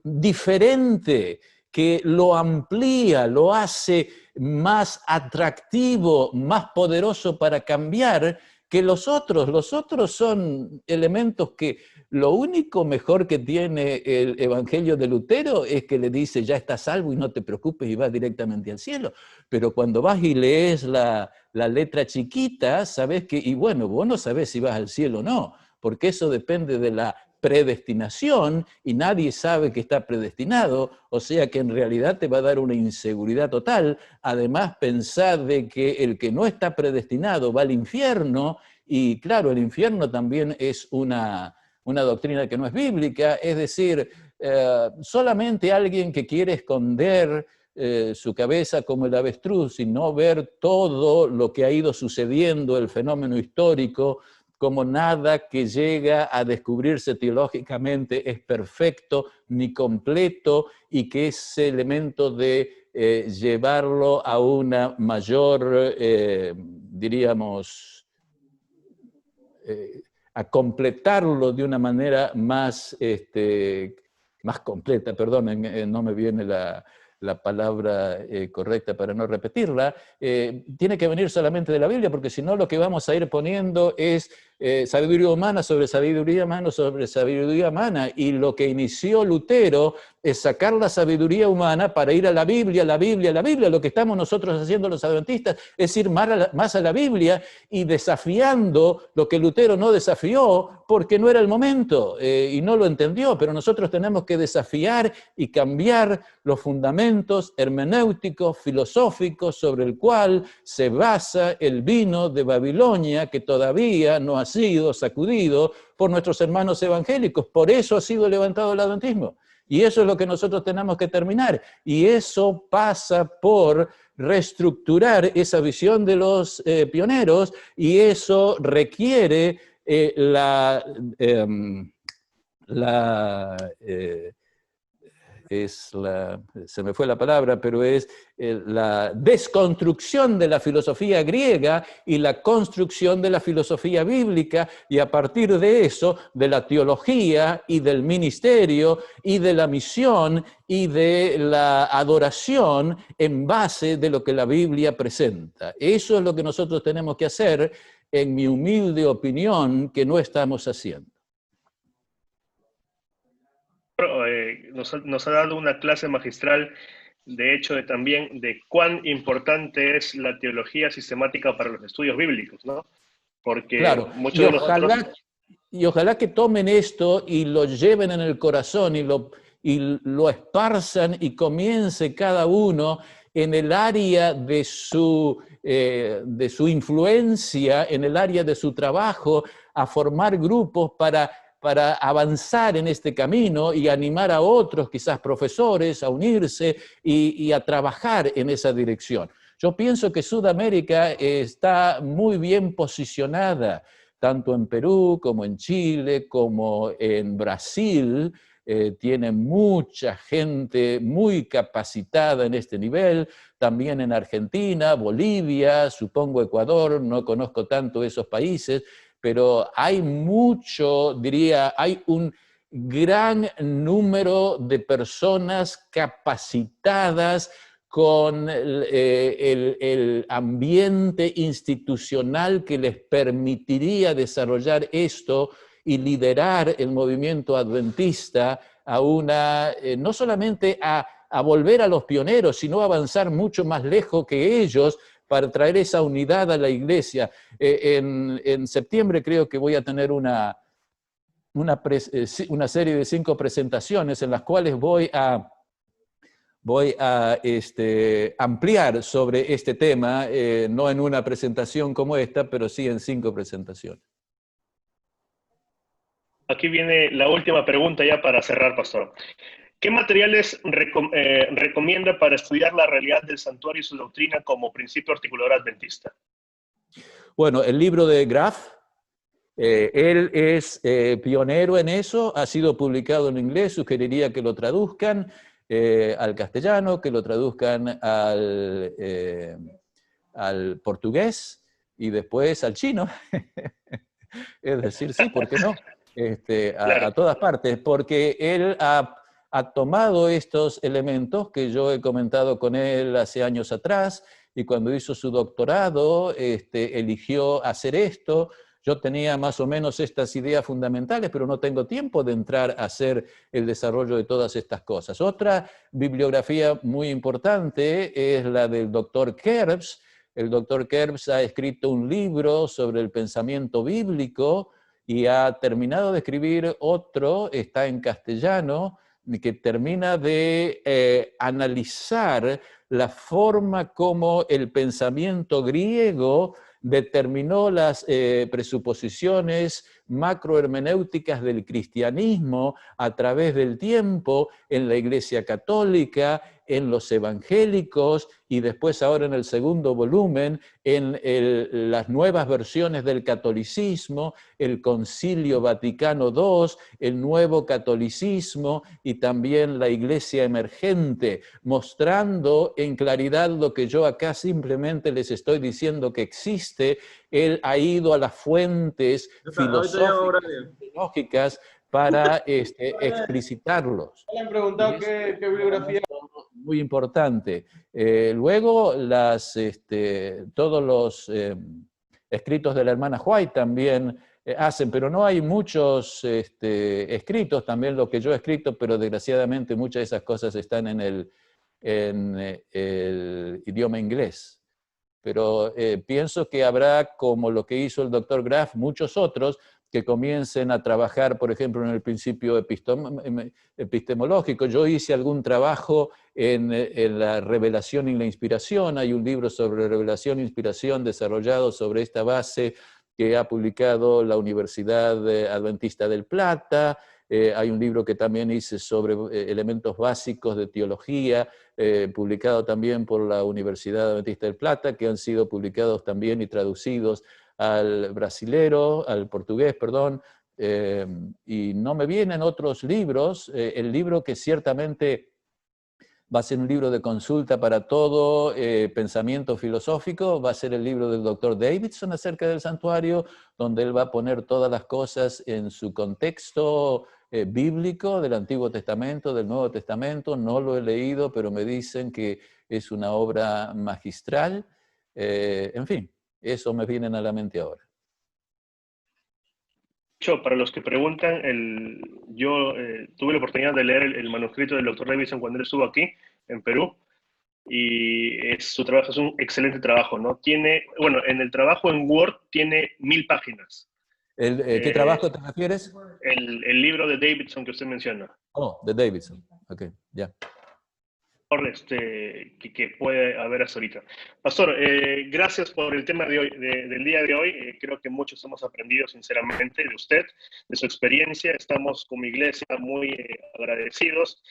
[SPEAKER 2] diferente, que lo amplía, lo hace más atractivo, más poderoso para cambiar que los otros. Los otros son elementos que lo único mejor que tiene el evangelio de Lutero es que le dice: ya estás salvo y no te preocupes y vas directamente al cielo. Pero cuando vas y lees la letra chiquita, sabes que, y bueno, vos no sabés si vas al cielo o no, porque eso depende de la predestinación y nadie sabe que está predestinado, o sea que en realidad te va a dar una inseguridad total. Además, pensar de que el que no está predestinado va al infierno, y claro, el infierno también es una doctrina que no es bíblica, es decir, solamente alguien que quiere esconder su cabeza como el avestruz y no ver todo lo que ha ido sucediendo, el fenómeno histórico, como nada que llega a descubrirse teológicamente es perfecto ni completo, y que ese elemento de llevarlo a una mayor, diríamos, a completarlo de una manera más, más completa, perdón, no me viene la palabra correcta para no repetirla, tiene que venir solamente de la Biblia, porque si no lo que vamos a ir poniendo es sabiduría humana sobre sabiduría humana sobre sabiduría humana, y lo que inició Lutero es sacar la sabiduría humana para ir a la Biblia, la Biblia, la Biblia. Lo que estamos nosotros haciendo los adventistas es ir más a la Biblia y desafiando lo que Lutero no desafió porque no era el momento y no lo entendió, pero nosotros tenemos que desafiar y cambiar los fundamentos hermenéuticos, filosóficos sobre el cual se basa el vino de Babilonia, que todavía no ha sido sacudido por nuestros hermanos evangélicos. Por eso ha sido levantado el adventismo. Y eso es lo que nosotros tenemos que terminar. Y eso pasa por reestructurar esa visión de los pioneros, y eso requiere se me fue la palabra, pero es la desconstrucción de la filosofía griega y la construcción de la filosofía bíblica, y a partir de eso, de la teología y del ministerio y de la misión y de la adoración en base de lo que la Biblia presenta. Eso es lo que nosotros tenemos que hacer, en mi humilde opinión, que no estamos haciendo.
[SPEAKER 1] Nos ha dado una clase magistral, de hecho, también de cuán importante es la teología sistemática para los estudios bíblicos, ¿no? Porque
[SPEAKER 2] claro,
[SPEAKER 1] muchos de nosotros...
[SPEAKER 2] Y ojalá que tomen esto y lo lleven en el corazón y lo esparzan, y comience cada uno en el área de su influencia, en el área de su trabajo, a formar grupos para avanzar en este camino y animar a otros, quizás profesores, a unirse y a trabajar en esa dirección. Yo pienso que Sudamérica está muy bien posicionada, tanto en Perú como en Chile, como en Brasil. Tiene mucha gente muy capacitada en este nivel, también en Argentina, Bolivia, supongo Ecuador, no conozco tanto esos países, pero hay mucho, diría, hay un gran número de personas capacitadas con el ambiente institucional que les permitiría desarrollar esto y liderar el movimiento adventista a no solamente a volver a los pioneros, sino a avanzar mucho más lejos que ellos, para traer esa unidad a la iglesia. En septiembre creo que voy a tener una serie de 5 presentaciones en las cuales voy a ampliar sobre este tema, no en una presentación como esta, pero sí en 5 presentaciones.
[SPEAKER 1] Aquí viene la última pregunta ya para cerrar, pastor. ¿Qué materiales recomienda para estudiar la realidad del santuario y su doctrina como principio articulador adventista?
[SPEAKER 2] Bueno, el libro de Graff, él es pionero en eso, ha sido publicado en inglés, sugeriría que lo traduzcan al castellano, que lo traduzcan al portugués y después al chino. Es decir, sí, ¿por qué no? A todas partes, porque él ha tomado estos elementos que yo he comentado con él hace años atrás, y cuando hizo su doctorado eligió hacer esto. Yo tenía más o menos estas ideas fundamentales, pero no tengo tiempo de entrar a hacer el desarrollo de todas estas cosas. Otra bibliografía muy importante es la del doctor Kerbs. El doctor Kerbs ha escrito un libro sobre el pensamiento bíblico, y ha terminado de escribir otro, está en castellano, que termina de analizar la forma como el pensamiento griego determinó las presuposiciones macrohermenéuticas del cristianismo a través del tiempo en la Iglesia Católica, en los evangélicos y después ahora en el segundo volumen en las nuevas versiones del catolicismo, el Concilio Vaticano II, el nuevo catolicismo y también la Iglesia emergente, mostrando en claridad lo que yo acá simplemente les estoy diciendo que existe. Él ha ido a las fuentes filosóficas y teológicas para explicitarlos.
[SPEAKER 4] Me han preguntado qué bibliografía.
[SPEAKER 2] Muy importante. Luego, todos los escritos de la hermana White también hacen, pero no hay muchos escritos, también lo que yo he escrito, pero desgraciadamente muchas de esas cosas están en el idioma inglés. Pero pienso que habrá, como lo que hizo el doctor Graf, muchos otros que comiencen a trabajar, por ejemplo, en el principio epistemológico. Yo hice algún trabajo en la revelación y la inspiración. Hay un libro sobre revelación e inspiración desarrollado sobre esta base que ha publicado la Universidad Adventista del Plata. Hay un libro que también hice sobre elementos básicos de teología, publicado también por la Universidad Adventista del Plata, que han sido publicados también y traducidos al portugués, perdón, y no me vienen otros libros. El libro que ciertamente va a ser un libro de consulta para todo pensamiento filosófico, va a ser el libro del doctor Davidson acerca del santuario, donde él va a poner todas las cosas en su contexto bíblico del Antiguo Testamento, del Nuevo Testamento. No lo he leído, pero me dicen que es una obra magistral. En fin, eso me viene a la mente ahora.
[SPEAKER 1] Para los que preguntan, yo tuve la oportunidad de leer el manuscrito del doctor Davidson cuando él estuvo aquí, en Perú, y su trabajo es un excelente trabajo, ¿no? En el trabajo en Word tiene 1000 páginas.
[SPEAKER 2] ¿Qué trabajo te refieres?
[SPEAKER 1] El libro de Davidson que usted menciona.
[SPEAKER 2] Oh, de Davidson. Ok, ya.
[SPEAKER 1] Que puede haber hasta ahorita. Pastor, gracias por el tema de hoy, del día de hoy. Creo que muchos hemos aprendido sinceramente de usted, de su experiencia. Estamos como iglesia muy agradecidos.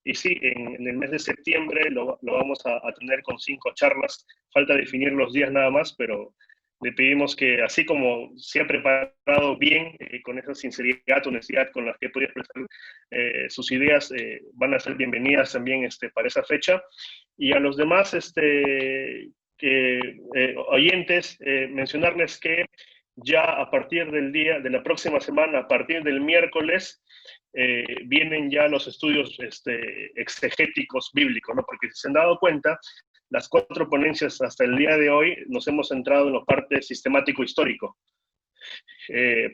[SPEAKER 1] Y sí, en el mes de septiembre lo vamos a tener con 5 charlas. Falta definir los días nada más, pero le pedimos que, así como se ha preparado bien, con esa sinceridad, honestidad con la que puede expresar sus ideas, van a ser bienvenidas también para esa fecha. Y a los demás oyentes, mencionarles que ya a partir de la próxima semana, a partir del miércoles, vienen ya los estudios exegéticos bíblicos, ¿no? Porque si se han dado cuenta, las 4 ponencias hasta el día de hoy nos hemos centrado en la parte sistemático-histórico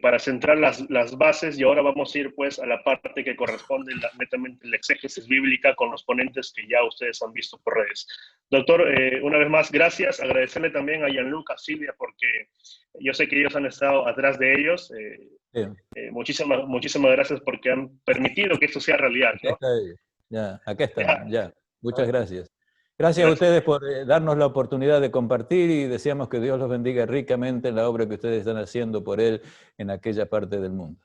[SPEAKER 1] para centrar las bases, y ahora vamos a ir pues a la parte que corresponde netamente la exégesis bíblica con los ponentes que ya ustedes han visto por redes. Doctor, una vez más, gracias. Agradecerle también a Gianluca, Silvia, porque yo sé que ellos han estado atrás de ellos. Muchísimas gracias porque han permitido que esto sea realidad, ¿no?
[SPEAKER 2] Acá están, ya. Muchas gracias. Gracias a ustedes por darnos la oportunidad de compartir y deseamos que Dios los bendiga ricamente en la obra que ustedes están haciendo por Él en aquella parte del mundo.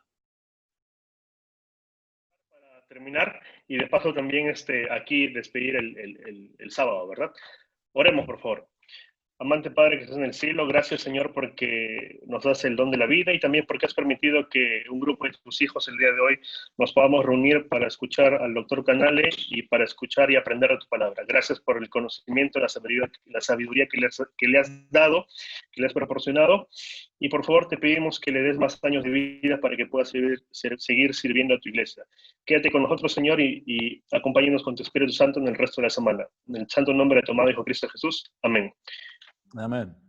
[SPEAKER 1] Para terminar, y de paso también aquí despedir el sábado, ¿verdad? Oremos, por favor. Amante Padre que estás en el cielo, gracias Señor porque nos das el don de la vida y también porque has permitido que un grupo de tus hijos el día de hoy nos podamos reunir para escuchar al doctor Canale y para escuchar y aprender de tu palabra. Gracias por el conocimiento, la sabiduría que le has dado, que le has proporcionado, y por favor te pedimos que le des más años de vida para que pueda seguir sirviendo a tu iglesia. Quédate con nosotros, Señor, y acompáñanos con tu Espíritu Santo en el resto de la semana. En el santo nombre de tu amado Hijo Cristo Jesús. Amén.
[SPEAKER 2] Amén.